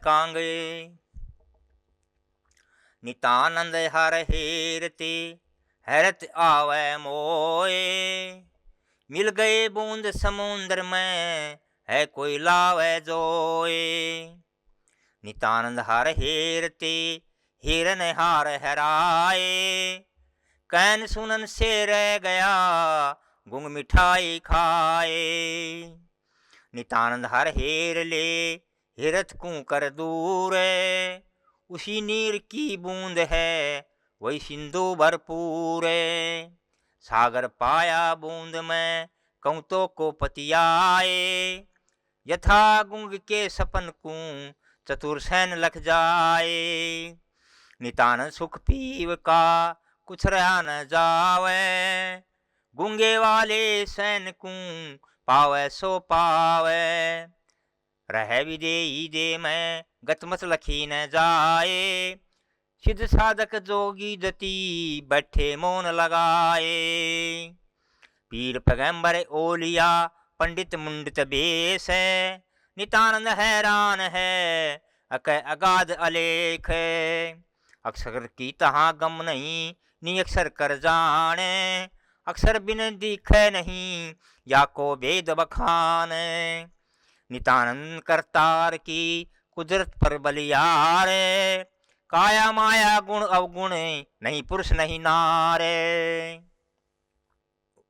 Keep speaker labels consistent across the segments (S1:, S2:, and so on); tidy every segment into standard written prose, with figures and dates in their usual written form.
S1: कांगे। नितानंद हर हेरते हैरत आवे मोए, मिल गए बूंद समुद्र में है कोई लावे जोए। नितानंद हर हेरते हिरन हार हराए, कैन सुनन से रह गया गुंग मिठाई खाए। नितानंद हर हेर ले हिरत कू कर दूर, उसी नीर की बूंद है वही सिंधु भरपूर। सागर पाया बूंद में कहूँ तो को पतियाए, यथा गुंग के सपन को चतुर सैन लख जाए। नितानंद सुख पीव का कुछ रहा न जावे, गुंगे वाले सैन को पावे सो पावे। रह विदेही दे में गतमत लखी न जाए, सिद्ध साधक जोगी दती बैठे मौन लगाए। पीर पैगंबर ओलिया पंडित मुंडित बेस, नितानंद हैरान है अकै अगाध अलेख। अक्षर की तहाँ गम नहीं नी अक्षर कर जाने, अक्षर बिन दिखे नहीं या को वेद बखान। नितानंद करतार की कुदरत पर बलियार, काया माया गुण अवगुण नहीं पुरुष नहीं नारे।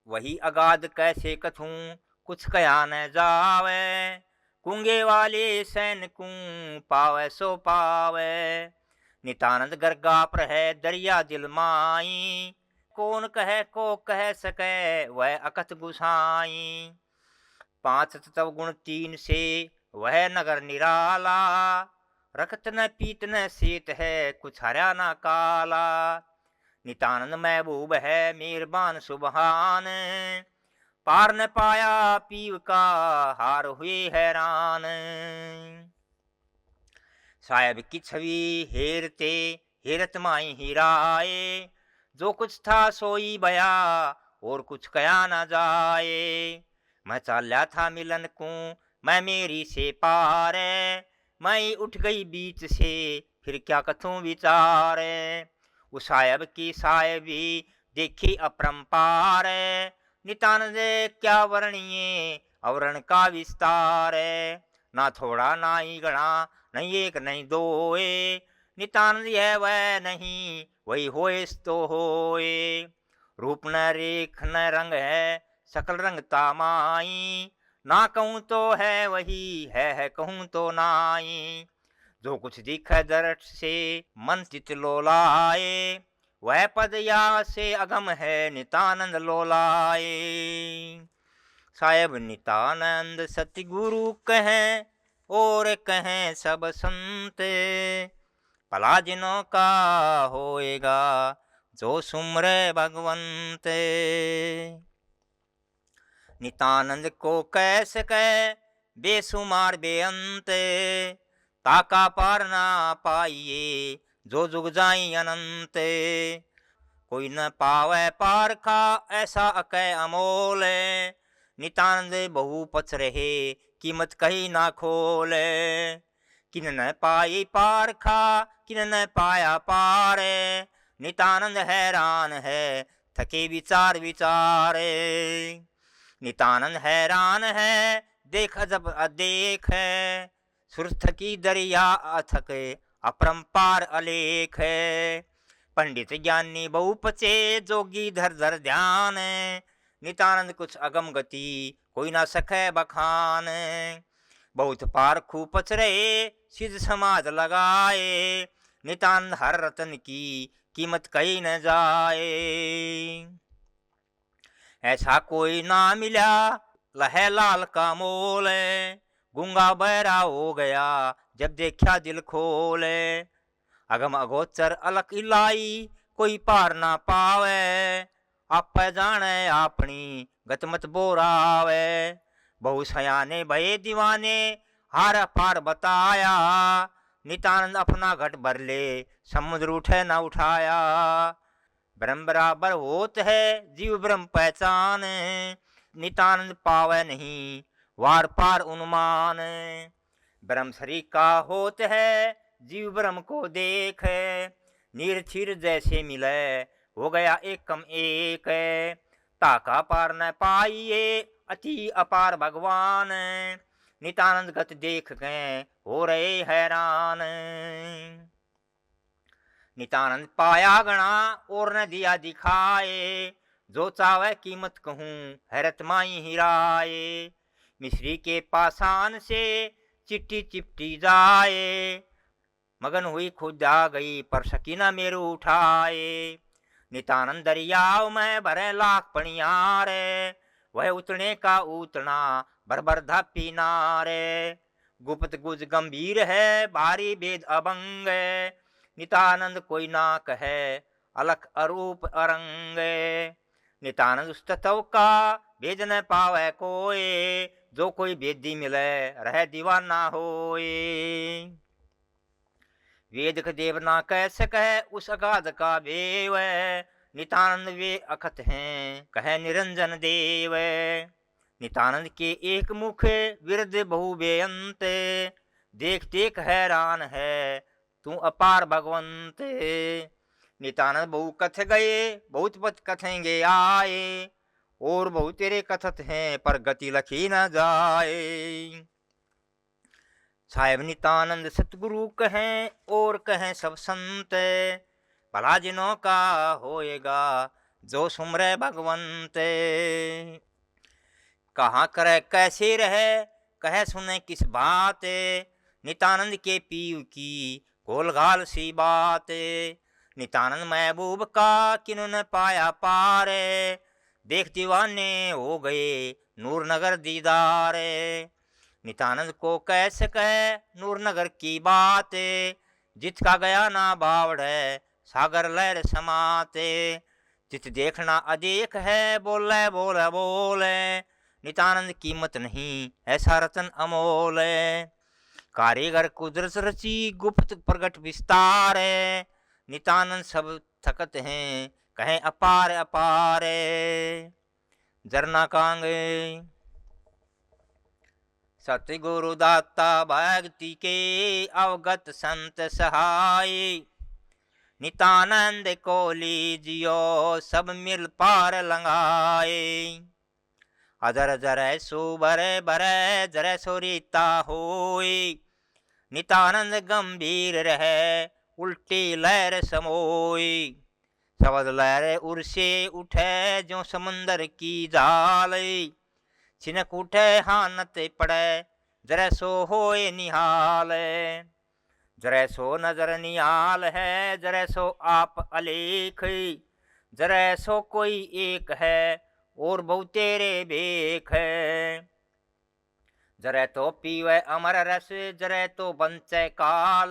S1: वही अगाध कैसे कथूं कुछ कया न जावे, कुंगे वाले सैन कू पावे सो पावे। नितानंद गरगा पर है दरिया दिल माई, कौन कहे को कह सके वह अकथ गुसाई। पांच तत्व गुण तीन से वह नगर निराला, रखत न पीत न सेत है कुछ हरा न काला। नितानंद महबूब है मेहरबान सुबहान, पार न पाया पीव का हार हुए हैरान। साहेब की छवि हेरते हेरत माई हिराए, जो कुछ था सोई बया और कुछ कया न जाए। मैं चाल्या था मिलन को मैं मेरी से पार, मैं उठ गई बीच से फिर क्या कथूं विचार। उस साहेब की साहेबी देखी अपरंपार, नितानंद क्या वर्णिए अवरण का विस्तार। ना थोड़ा ना ही गणा नहीं एक नहीं दोए, नितानंद यह वह नहीं वही होए तो होए। रूप न रेख न रंग है सकल रंग तामाई, ना कहूँ तो है वही है कहूँ तो नाई। जो कुछ दिखे दरट से मन चित लोलाए, वह पद या से अगम है नितानंद लोलाए। साहेब नितानंद सतगुरु कहें और कहें सब संत, भला जिनों का होएगा जो सुमरे भगवंत। नितानंद को कैसे कह बेसुमार बेअंत, ताका पार ना पाइए जो जुग जाई अनंत। कोई न पावे पार का ऐसा अकै अमोल, नितानंद बहु पछ रहे कीमत कही ना खोले। किन न पाई पार खा किन न पाया पार, नितानंद हैरान है थके विचार विचारे। नितानंद हैरान है देख अजब अदेख, सुरथ की दरिया अथक अपरंपार अलेख। पंडित ज्ञानी बहु पचे जोगी धर धर ध्यान, नितानंद कुछ अगम गति कोई ना सके बखान। बहुत पार खूब पच रहे सिद्ध समाज लगाए, नितानंद हर रतन की कीमत कही न जाए। ऐसा कोई ना मिला लहे लाल का मोल, गूंगा बहरा हो गया जब देखा दिल खोले। अगम अगोचर अलग इलाई कोई पार ना पावे, आप जाने अपनी गतमत बोरावे। बहु सयाने भये दीवाने हार पार बताया, नितानंद अपना घट भर ले समुद्र उठे न उठाया। ब्रह्म बराबर होत है जीव ब्रह्म पहचान, नितानंद पावे नहीं वार पार उन्मान। ब्रह्म शरीर का होत है, जीव ब्रह्म को देख। नीर क्षीर जैसे मिले, हो गया एकम एक। ताका पार न पाइए, अति अपार भगवान। नितानंद गत देख के हो रहे हैरान। नितानंद पाया गणा और न दिया दिखाए, जो चावे कीमत कहूँ हैरत माई हिराए। मिश्री के पासान से चिट्ठी चिपटी जाए, मगन हुई खुद आ गई पर सकी न मेरू उठाए। नितानंद दरियाव में भरे लाख पणियारे, वह उतने का उतना भर भर धापी नारे। गुप्त गुज गंभीर है, भारी भेद अभंग। नितानंद कोई ना कहे, अलख अरूप अरंग। नितानंद उस तत्व का भेद न पावे कोई, जो कोई भेदी मिले रह दीवाना होए। वेद देव ना कह सके उस अगाध का भेव, नितानंद वे अखत हैं कहे निरंजन देव। नितानंद के एक मुख विरद बहु बेअंत, देख देख हैरान है तू अपार भगवंत। नितानंद बहु कथ गए, बहुत पथ कथेंगे आए, और बहुत तेरे कथत हैं पर गति लखी न जाए। साहेब नितानंद सतगुरु कहें और कहें सब संत, भला जिनों का होएगा जो सुमरे भगवंत। कहाँ करे कैसे रहे, कहे सुने किस बात, नितानंद के पीव की गोल घाल सी बात। नितानंद महबूब का किन्हों ने पाया पार, देख दीवाने हो गए नूर नगर दीदार। नितानंद को कैसे कहे नूर नगर की बात, जिसका गया ना बावड़ सागर लहर समाते। जित देखना अदेख है, बोले बोले बोले, नितानंद कीमत नहीं ऐसा रतन अमोल। कारीगर कुदरत रची गुप्त प्रगट विस्तार, नितानंद सब थकत हैं कहें अपार अपार। जरना कांग सतगुरु दाता भक्ति के अवगत संत सहाय, नितानंद को लीजियो सब मिल पार लंगाए। अदर जरे सो बरे बरे जरे सो रीता होई, नितानंद गंभीर रहे उल्टी लहर समोई। शब्द लहर उर्से उठे जो समंदर की जाल, छिनक उठे हानत पड़े जरे सो होए निहाल। जरे सो नजर निहाल है, जरे सो आप अलेख, जरे सो कोई एक है और बहु तेरे बेख। जरे तो पीवे अमर रस, जरे तो बंचे काल,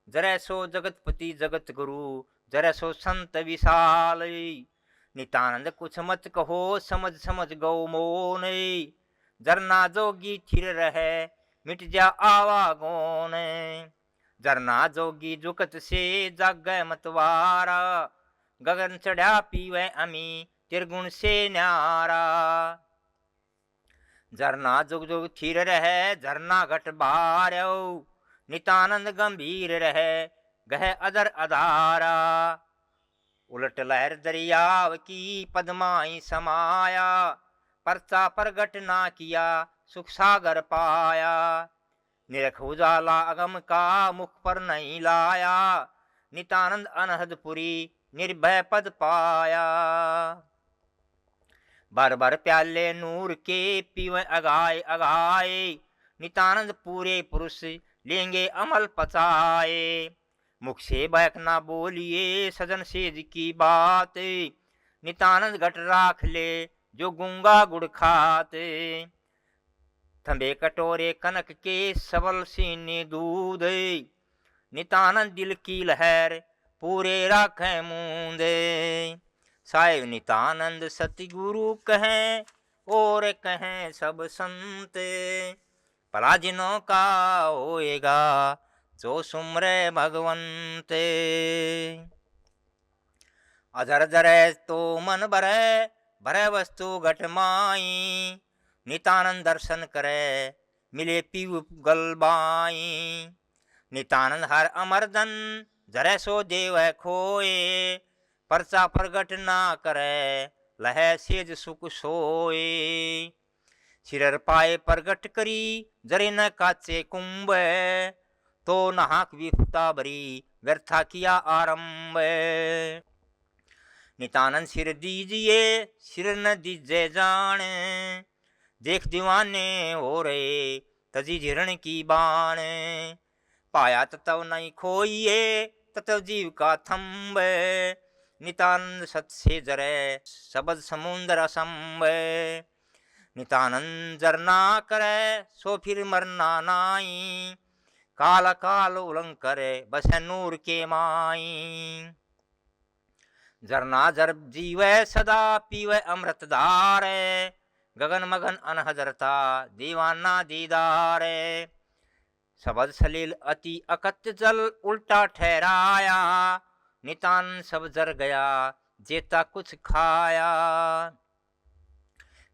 S1: जरे सो जगतपति जगत गुरु, जरे सो संत विशाल। नितानंद कुछ मत कहो समझ समझ गौ मोन, जरना जोगी थिर रहे मिट जा आवा गोन। जरना जोगी जुकत से जाग मतवारा, गगन चढ़ा पीवे अमी त्रिगुण से न्यारा। झरना जुग जुग थिर रहे झरना घट बार्यो, नितानंद गंभीर रहे गह अदर अधारा। उलट लहर दरियाव की पदमाई समाया, परचा प्रगट ना किया सुख सागर पाया। निरख उजाला अगम का मुख पर नहीं लाया, नितानंद अनहदपुरी निर्भय पद पाया। भर भर प्याले नूर के पीवे अगाए अगाए, नितानंद पूरे पुरुष लेंगे अमल पचाए। मुख से बहक ना बोलिए सजन सेज की बात, नितानंद घट राख ले जो गूंगा गुड़ खाते। थंबे कटोरे कनक के सबल सीने दूध, नितानंद दिल की लहर पूरे राखें मूंदे। साहेब नितानंद सतगुरु कहें और कहें सब संत, भला जिनों का होएगा जो सुमरे भगवंत। अधर धरे तो मन भरे भरे वस्तु घट माई, नितानंद दर्शन करे मिले पीव गलबाई। नितानंद हर अमरदन जरै सो देव खोए, परचा प्रगट ना करे लह सेज सुख सोए। सिरर पाए प्रगट करी जरे न काचे कुंभ, तो नहाक विफता भरी व्यर्था किया आरंभ। नितानंद सिर दीजिए सिर न दीजे जान, देख दीवाने हो रहे तजी झिरण की बाण। पाया तत्व नहीं खोइए तत्व जीव का थम्ब, नितानंद सत से जरे सबद समुद्र असंभ। नितानंद जरना करे सो फिर मरना नाई, काल काल उलंग करे बस नूर के माई। जरना जर जीवे सदा पीवे अमृत धारे, गगन मगन अनहजरता दीवाना दीदारे। सबद सलील अति अकत जल उल्टा ठहराया, नितान सब जर गया जेता कुछ खाया।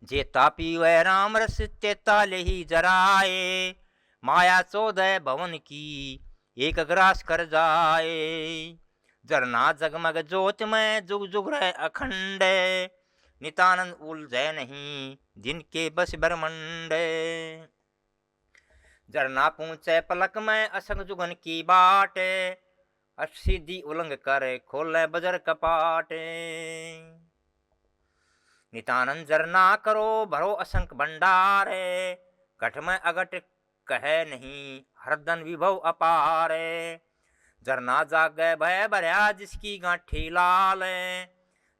S1: जेता पीवे राम रस तेता ले ही जराए, माया 14 भवन की एक ग्रास कर जाए। जरना जगमग ज्योत में जुग जुग रहे अखंड, नितानंद उलझे नहीं जिनके बस ब्रह्मंड। जरना पूछे पलक में असंग जुगन की बाट, असिद्धि उलंग कर खोले बजर कपाट। नितानंद जरना करो भरो असंख भंडार, घट में अगट कहे नहीं हरदन विभव अपार। जरना जागे भय भरया जिसकी गांठी लाल,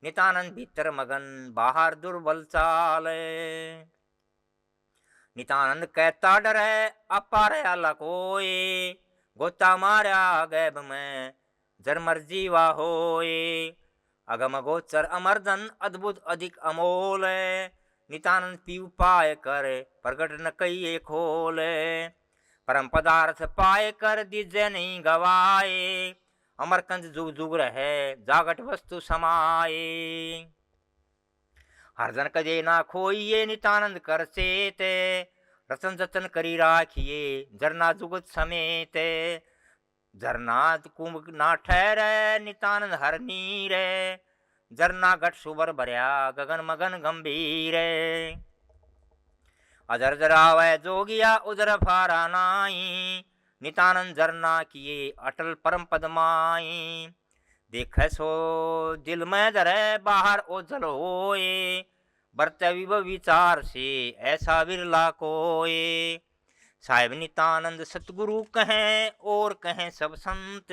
S1: नितानंद भीतर मगन बाहर दुर्बल चाल। नितानंद कहता डरे अपार अला कोई, गोता मारा गैब में जरमर जीवा होए। अगम गोचर अमरदन अद्भुत अधिक अमोल, नितानंद पीव पाए कर प्रगट न कई खोल। परम पदार्थ पाए कर दीजे नहीं गवाए, अमरकंज जुग जुग रहे जागट वस्तु समाये। हरदन कजे ना खोइए नितानंद कर चेते, रतन जतन करी राखिए जरना जुगत समेत। झरना कुंभ ना ठहरे नितानंद हर नीरे, जरना घट सुबर भरया गगन मगन गंभीर। अजर जरावै जोगिया उजर फारा नाई, नितानंद जरना किए अटल परम पदमाई। देख सो दिल में जरे बाहर ओझल होए, बरते विभव विचार से ऐसा विरला कोए। साहिब नितानंद सतगुरु कहें और कहें सब संत,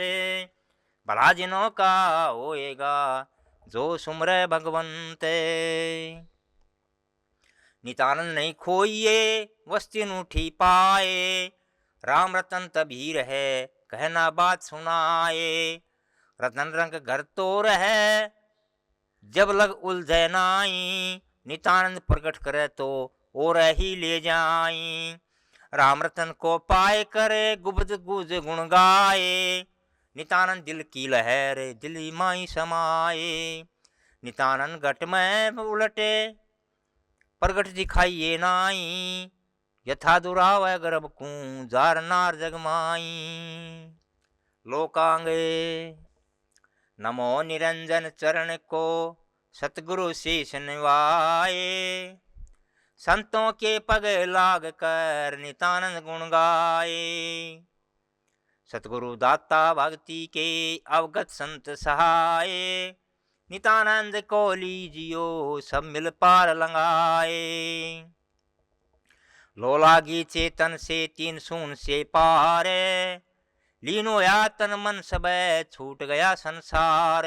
S1: भला जिनों का होएगा जो सुमरे भगवंत। नितानंद नहीं खोइए वस्ती नूठी पाए, राम रतन तभी रहे कहना बात सुनाए। रतन रंग घर तो रहे जब लग उलझे नाई, नितानंद प्रकट करे तो और ही ले जाई। राम रतन को पाए करे गुबद गुज गुण गाए, नितानंद दिल की लहर दिली माई समाए। नितानंद घट में उलटे प्रगट दिखाइए नाई, यथा दुराव गर्भ कू जार नार जगमाई। लोकांगे नमो निरंजन चरण को सतगुरु शीश निवाए, संतों के पग लाग कर नितानंद गुण गाए। सतगुरु दाता भक्ति के अवगत संत सहाय, नितानंद को लीजियो सब मिल पार लंगाए। लोलागी चेतन से तीन सून से पारे, लीनो या तन मन सब छूट गया संसार।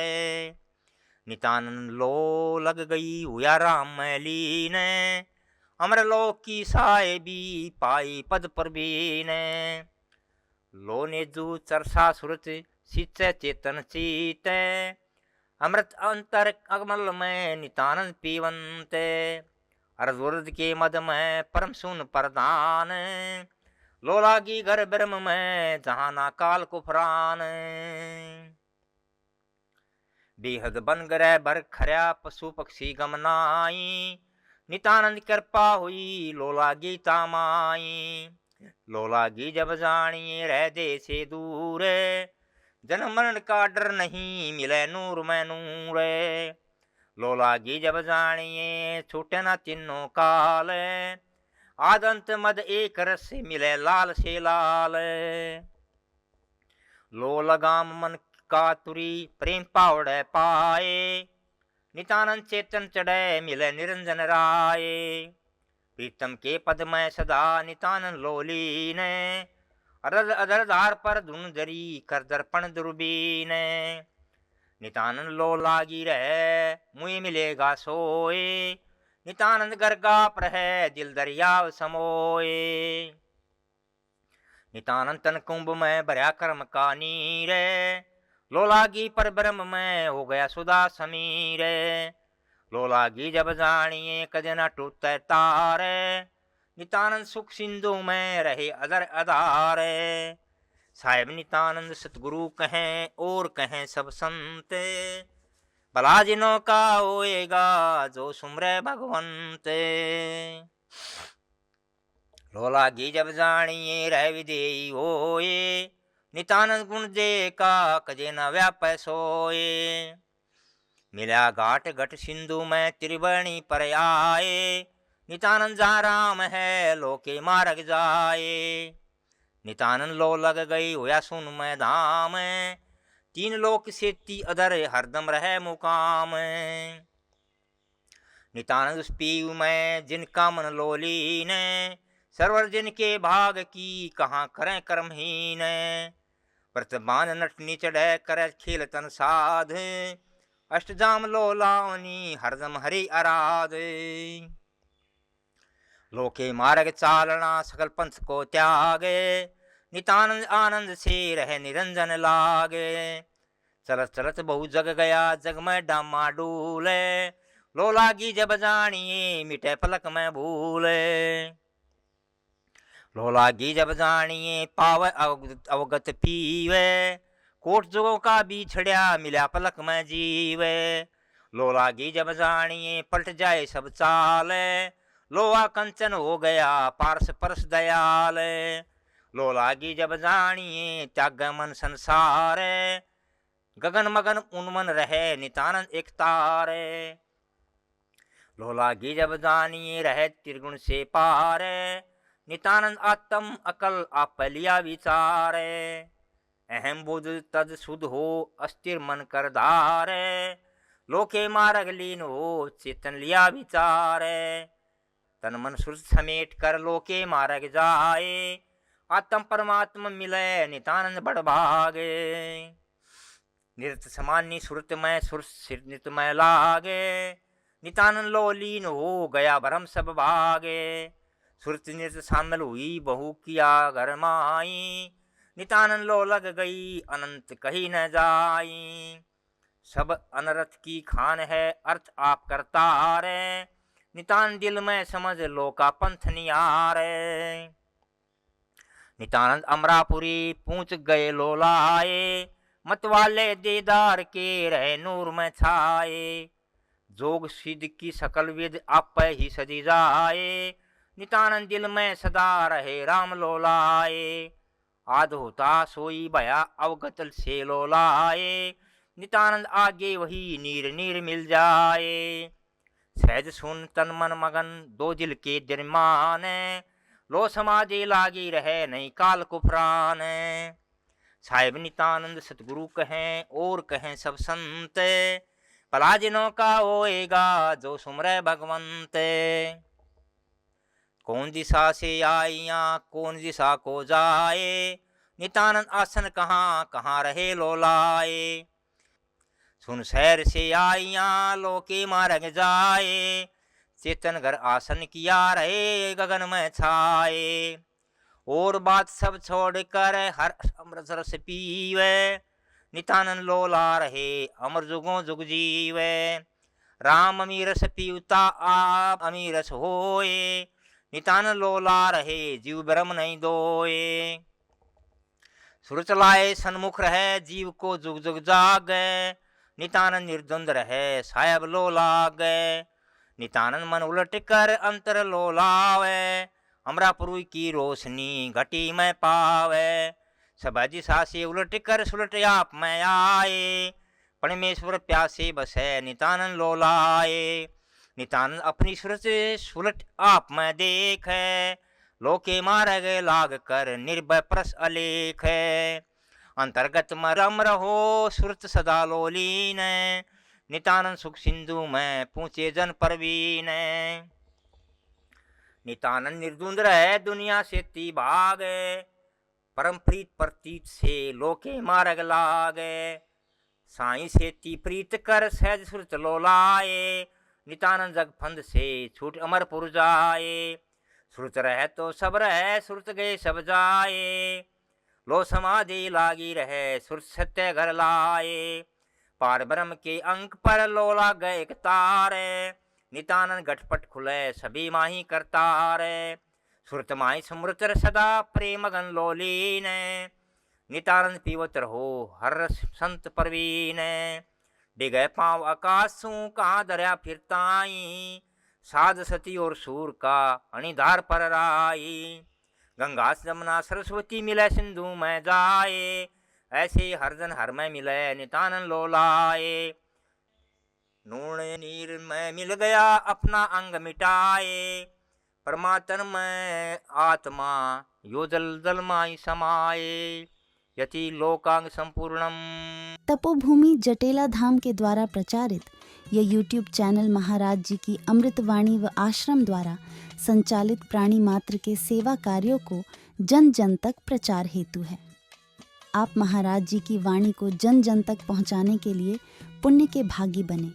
S1: नितानंद लो लग गई हुआ राम में लीन, अमरलोक की साए भी पाई पद पर बीन। लो ने जू चरसा सुरत सिच चेतन चीत, अमृत अंतर अगमल में नितानंद पीवंत। अर्जुर्द के मद में परम सुन प्रदान, लोलागी घर ब्रह्म में जहाना काल कुफरान। बेहद बन गरे बर खर्या पशु पक्षी गमनाई, नितानंद कृपा हुई लोलागी तामाई। लोलागी जब जानिए रह दे से दूर, जन्म मरण का डर नहीं मिले नूर में नूर। लोलागी जब जानिए छूटे न तीनों काल, आदंत मद एक रस से मिले लाल से लाल। लो लगाम मन का तुरी प्रेम पावड़े पाए, नितानंद चेतन चढ़े मिले निरंजन राय। प्रीतम के पद में सदा नितानंद लोली ने, अदर अदर धार पर धुन जरी कर दर्पण दुर्बीन। नितानंद लो लागी रहे मुझे मिलेगा सोए, नितानंद गरगा पर है दिल दरियाव समोए। नितानंद तन कुंभ में भरया कर्म का नीर, लोलागी पर ब्रह्म में हो गया सुधा समीर। लोलागी जब जानिए कद न टूटे तार, नितानंद सुख सिंधु में रहे अदर आधार। साहेब नितानंद सतगुरु कहें और कहें सब संत, भला जिनों का होएगा जो सुमरे भगवंत। लोलागी जब जानिए रह विदेही होए, नितानंद गुण दे का कजे न व्याप सोए। मिला घाट घट सिंधु में त्रिवेणी पर आए, नितानंद जहाँ राम है लोके मार्ग जाए। नितानंद लो लग गई होया सुन में धाम, तीन लोक से ती अदर हरदम रहे मुकाम। नितानंद उस पीऊ में जिनका मन लोली ने, सरवर जिनके भाग की कहाँ करें कर्महीन। वर्तमान नटनी चढ़े करे खेल तन साध, अष्टजाम लोलावनी हरदम हरि आराध। लोके मार्ग चालना सकल पंथ को त्यागे, नितानंद आनंद से रहे निरंजन लागे। चलत चलत बहु जग गया जग में डामा डूले, लोलागी जब जानिए मिटे पलक में भूले। लोलागी जब जानिए पावे अवगत पीवे, कोट जुगों का बिछड़िया मिला पलक में जीवे। लोलागी जब जानिए पलट जाए सब चाल, लोहा कंचन हो गया पारस परस दयाल। लोलागी जब जानिए त्याग मन संसार, गगन मगन उन्मन रहे नितानंद एक तारे। लोलागी जब जानिए रहे त्रिगुण से पार, नितानंद आत्म अकल आप लिया विचारे। अहम बुध तद सुध हो अस्थिर मन कर धारे, लोके मार्ग लीन हो चेतन लिया विचारे। तन मन सुर समेट कर लोके मार्ग जाए, आत्म परमात्मा मिले नितानंद बड़ भागे। निरत समान्य सुरत में सुर सिर नित में लागे, नितानंद लो लीन हो गया भरम सब भागे। सुरत निरत शामिल हुई बहु किया घर माई, नितानंद लो लग गई अनंत कही न जाई। सब अनरथ की खान है अर्थ आप करता रे, नितानंद दिल में समझ लो का पंथ नियारे। नितानंद अमरापुरी पूछ गए लोलाए, मतवाले दीदार के रहे नूर में छाए। जोग सिद्ध की सकल विद आप ही सजी जाए, नितानंद दिल में सदा रहे राम लोलाए। आध होता सोई भया अवगत से लोलाए, नितानंद आगे वही नीर नीर मिल जाए। सहज सुन तन मन मगन दो दिल के दरमान, लो समाधि लागी रहे नहीं काल कुफरान। साहिब नितानंद सतगुरु कहें और कहें सब संत, भला जिनों का होएगा जो सुमरे भगवंत। कौन दिशा से आइया कौन दिशा को जाए, नितानंद आसन कहाँ कहाँ रहे लोलाए। सुन शहर से आइया लोके मार्ग जाए, चेतन घर आसन किया रहे गगन में छाए। और बात सब छोड़ कर हर अमृत रस पीवे, नितानंद लोला रहे अमर जुगों जुग जीवे। राम अमीरस पीवता आप अमीरस होए, नितानंद लोला रहे जीव ब्रह्म नहीं दोए। सुर चलाए सन्मुख रहे जीव को जुग जुग जागे, नितानंद निर्द्वंद रहे साहेब लोलागे। नितानंद मन उलट कर अंतर लोलावे, अमरापुरी की रोशनी घटी में पावे, सब दिशा से उलट कर सुलट आप में आए, परमेश्वर प्यासे बसे नितानंद लोलाए, नितानंद अपनी सूरत सुलट आप में देखे, लोके मार्ग लाग कर निर्भय प्रस अलेख है, अंतर्गत में रम रहो सुरत सदा लोलीन, नितानंद सुख सिंधु में पूछे जन परवीन, नितानंद निर्द्वंद रहे दुनिया से ती भागे, परम प्रीत प्रतीत से लोके मार्ग लागे, साई से ती प्रीत कर सहज सुरत लोलाए, नितानंद जग फंद से छूट अमरपुर जाए, सुरत रहे तो सब रहे सुरत गए सब जाए, लो समाधि लागी रहे सुरत सत्य घर लाए, पार ब्रह्म के अंक पर लोला गए एक तारे, नितानंद घटपट खुले सभी माही करतारे, सुरत माही समृत सदा प्रेम गन लोलीन, नितानंद पीवत रहो हर संत परवीन, डिगे पाँव आकाशू कहाँ दरिया फिरताई, साध सती और सूर का अणिधार पर राई, गंगा जमुना सरस्वती मिले सिंधु में जाए, ऐसे हर जन हर में मिले नितानंद लोलाए, नून नीर में मिल गया अपना अंग मिटाए, परमात्म में आत्मा यो जल जल माई समाये, यति लोकांग संपूर्णम।
S2: तपोभूमि जटेला धाम के द्वारा प्रचारित यह YouTube चैनल महाराज जी की अमृतवाणी व आश्रम द्वारा संचालित प्राणी मात्र के सेवा कार्यों को जन जन तक प्रचार हेतु है। आप महाराज जी की वाणी को जन जन तक पहुंचाने के लिए पुण्य के भागी बने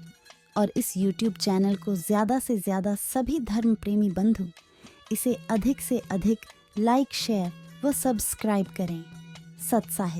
S2: और इस YouTube चैनल को ज़्यादा से ज़्यादा सभी धर्म प्रेमी बंधु इसे अधिक से अधिक लाइक, शेयर व सब्सक्राइब करें। सत्साहित।